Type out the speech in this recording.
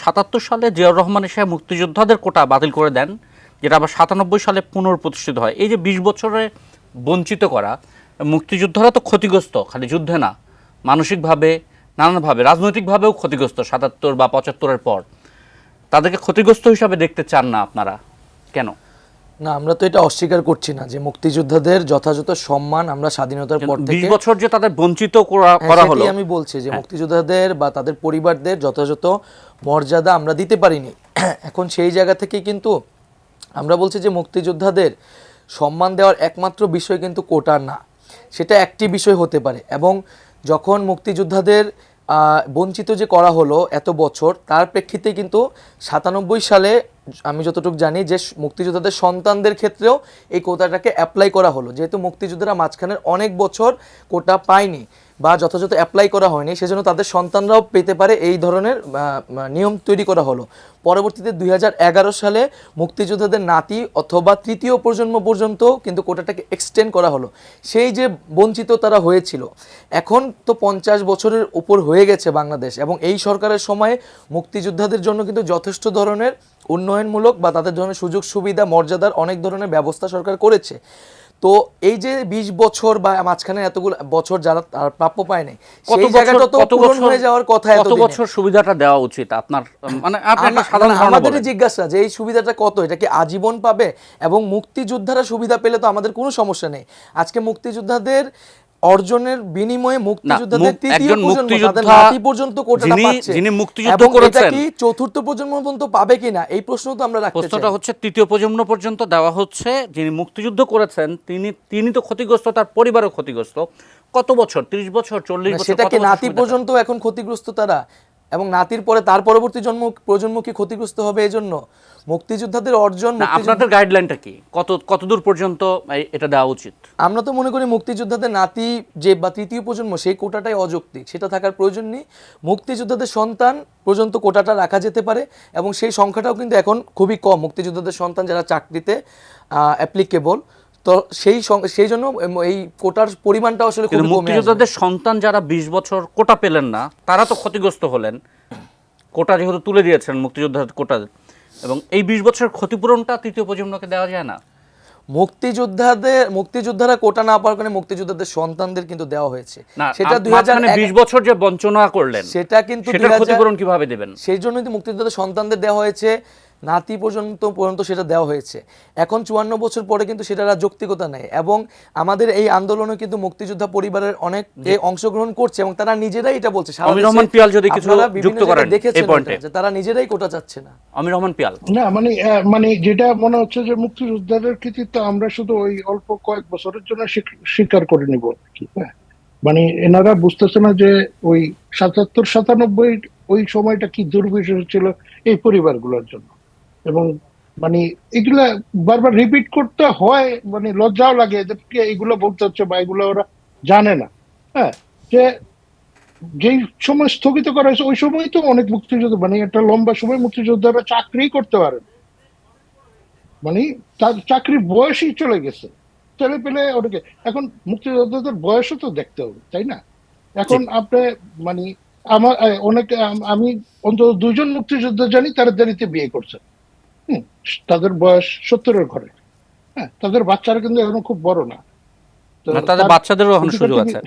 77 সালে জিয়াউর রহমান সাহেব মুক্তিযোদ্ধাদের কোটা বাতিল করে দেন, যেটা আবার 97 সালে পুনর্প্রতিষ্ঠিত হয়। এই যে 20 বছরে বঞ্চিত করা, মুক্তিযোদ্ধারা তো ক্ষতিগ্রস্ত, খালি যুদ্ধে না, মানসিকভাবে নানানভাবে রাজনৈতিকভাবেও ক্ষতিগ্রস্ত 77 বা 75-এর পর। তাদেরকে ক্ষতিগ্রস্ত হিসাবে দেখতে চান না আপনারা কেন? না, আমরা তো এটা অস্বীকার করছি না যে মুক্তিযোদ্ধাদের যথাযথ সম্মান আমরা স্বাধীনতার পর থেকে 20 বছর যে তাদের বঞ্চিত করা হলো, আমি বলছি যে মুক্তিযোদ্ধাদের বা তাদের পরিবারদের যথাযথ মর্যাদা আমরা দিতে পারিনি। এখন সেই জায়গা থেকে কিন্তু আমরা বলছি যে মুক্তিযোদ্ধাদের সম্মান দেওয়ার একমাত্র বিষয় কিন্তু কোটা না, সেটা একটি বিষয় হতে পারে। এবং যখন মুক্তিযোদ্ধাদের বঞ্চিত যে করা হলো এত বছর, তার প্রেক্ষিতে কিন্তু 97 সালে আমি যতটুকু জানি যে মুক্তিযোদ্ধাদের সন্তানদের ক্ষেত্রেও এই কোটাটাকে অ্যাপ্লাই করা হলো, যেহেতু মুক্তিযোদ্ধারা মাঝখানের অনেক বছর কোটা পায়নি বা যথাযথ অ্যাপ্লাই করা হয়নি, সেজন্য তাদের সন্তানরাও পেতে পারে, এই ধরনের নিয়ম তৈরি করা হলো। পরবর্তীতে 2011 সালে মুক্তিযোদ্ধাদের নাতি অথবা তৃতীয় প্রজন্ম পর্যন্ত কিন্তু কোটাটাকে এক্সটেন্ড করা হলো। সেই যে বঞ্চিত তারা হয়েছিল, এখন তো 50 বছরের উপর হয়ে গেছে বাংলাদেশ, এবং এই সরকারের সময়ে মুক্তিযোদ্ধাদের জন্য কিন্তু যথেষ্ট ধরনের উন্নয়নমূলক বা তাদের ধরনের সুযোগ সুবিধা মর্যাদার অনেক ধরনের ব্যবস্থা সরকার করেছে। তো এই যে 20 বছর বা মাঝখানে এতগুলো বছর যারা প্রাপ্য পায় নাই, সেই জায়গাটা তো পূরণ হয়ে যাওয়ার কথা। কত বছর সুবিধাটা দেওয়া উচিত আপনার, মানে আপনার সাধারণ আমাদের জিজ্ঞাসা যে এই সুবিধাটা কত, এটা কি আজীবন পাবে? এবং মুক্তিযোদ্ধারা সুবিধা পেলে তো আমাদের কোনো সমস্যা নেই। আজকে মুক্তিযোদ্ধাদের অর্জনের বিনিময়ে মুক্তিযোদ্ধাদের তৃতীয় প্রজন্ম, তাদের নাতি পর্যন্ত কোটাটা পাচ্ছে, যিনি মুক্তিযুদ্ধ করেছেন, এটা কি চতুর্থ প্রজন্ম পর্যন্ত পাবে কিনা এই প্রশ্ন তো আমরা রাখতে চাই। প্রশ্নটা হচ্ছে তৃতীয় প্রজন্ম পর্যন্ত দেওয়া হচ্ছে, যিনি মুক্তিযুদ্ধ করেছেন তিনি তো ক্ষতিগ্রস্ত, তার পরিবারও ক্ষতিগ্রস্ত। কত বছর, 30 বছর, 40 বছর, সেটা কি নাতি পর্যন্ত এখন ক্ষতিগ্রস্ত তারা, এবং নাতির পরে তার পরবর্তী প্রজন্ম কি ক্ষতিগ্রস্ত হবে? এই জন্য মুক্তিযোদ্ধাদের অর্জন, আপনাদের গাইডলাইনটা কি, কতদূর পর্যন্ত এটা দেওয়া উচিত? আমরা তো মনে করি মুক্তিযোদ্ধাদের নাতি যে বা তৃতীয় প্রজন্ম, সেই কোটাটাই অযৌক্তিক, সেটা থাকার প্রয়োজন নেই। মুক্তিযোদ্ধাদের সন্তান পর্যন্ত কোটাটা রাখা যেতে পারে, এবং সেই সংখ্যাটাও কিন্তু এখন খুবই কম, মুক্তিযোদ্ধাদের সন্তান যারা চাকরিতে অ্যাপ্লিকেবল। তো সেই জন্য এই কোটার পরিমাণটা আসলে খুব কমে আসবে। মুক্তিযোদ্ধাদের সন্তান যারা 20 বছর কোটা পেলেন না, তারা তো ক্ষতিগ্রস্ত হলেন। কোটা যেহেতু তুলে দিয়েছেন মুক্তিযোদ্ধাদের কোটা, এবং এই 20 বছরের ক্ষতিপূরণটা তৃতীয় প্রজন্মকে দেওয়া যায় না? মুক্তিযোদ্ধারা কোটা না পাওয়ার কারণে মুক্তিযোদ্ধাদের সন্তানদের কিন্তু দেওয়া হয়েছে। সেটা 2020 বছর যে বঞ্চনা করলেন, সেটা কিন্তু ক্ষতিপূরণ কিভাবে দেবেন? সেই জন্যই তো মুক্তিযোদ্ধাদের সন্তানদের দেওয়া হয়েছে, নাতি পর্যন্ত সেটা দেওয়া হয়েছে। এখন 54 বছর পরে কিন্তু সেটার আর যৌক্তিকতা নেই। এবং আমাদের এই আন্দোলনে কিন্তু মুক্তিযোদ্ধা পরিবারের অনেক অংশগ্রহণ করছে, এবং তারা নিজেরাই এটা বলছে। আমির রহমান পিয়াল যদি কিছু যুক্ত করেন এই পয়েন্টে, যে তারা নিজেরাই কোটা চাচ্ছে না। আমির রহমান পিয়াল না, মানে যেটা মনে হচ্ছে যে মুক্তিযোদ্ধাদের কৃতিত্ব আমরা শুধু ওই অল্প কয়েক বছরের জন্য স্বীকার করে নিব কি, মানে এনারা বুঝতেছে না যে ওই 77-97 ওই সময়টা কি দুর্বিষহ ছিল এই পরিবারগুলোর জন্য। এবং মানে এগুলা বারবার রিপিট করতে হয়, মানে লজ্জাও লাগে এদেরকে এগুলো বলতে হচ্ছে, বা এগুলো ওরা জানে না। যে যেই সময় স্থগিত করা হয়েছে ওই সময় তো অনেক মুক্তিযোদ্ধা, মানে একটা লম্বা সময় মুক্তিযোদ্ধারা চাকরি করতে পারেন, মানে তার চাকরির বয়সই চলে গেছে, ছেলে পেলে ওটাকে। এখন মুক্তিযোদ্ধাদের বয়সও তো দেখতে হবে, তাই না? এখন আপনি মানে আমার আমি অন্তত 2 জন মুক্তিযোদ্ধা জানি, তারা দেরিতে বিয়ে করছে। তাদের বয়স 70-এর ঘরে। তাদের বাচ্চারা কিন্তু এখনো খুব বড় না, তাদের বাচ্চাদেরও এখন সুযোগ আছে।